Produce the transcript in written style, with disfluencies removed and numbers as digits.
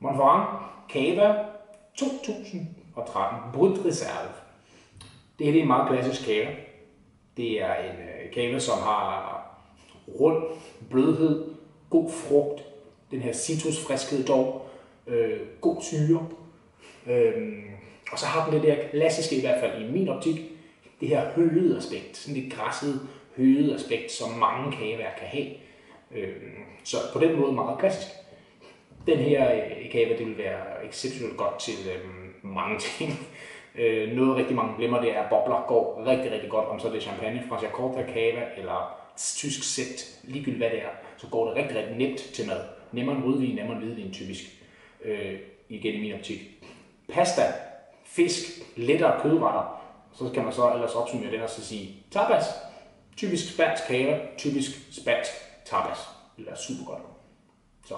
Montferrand Cava 2013 Brut Reserve. Det her er en meget klassisk cava. Det er en cava, som har rund blødhed, god frugt, den her citrusfriskhed dog, god syre. Og så har den det der klassiske, i hvert fald i min optik, det her højede aspekt, sådan lidt græsset højede aspekt, som mange kagevarer kan have. Så på den måde meget klassisk. Den her cava, det vil være exceptionelt godt til mange ting. Noget rigtig mange glemmer, det er, at bobler går rigtig, rigtig godt, om så det er champagne fra Jacorta Cava eller tysk sæt, ligegyldigt hvad det er, så går det rigtig, rigtig nemt til mad. Nemmere end rødvin, nemmere end hvidvin typisk, igen i min optik. Pasta, fisk, lettere kødretter, så kan man så ellers opsummere den og så sige tapas, typisk spansk cava, typisk spansk tapas. Det vil være super godt. Så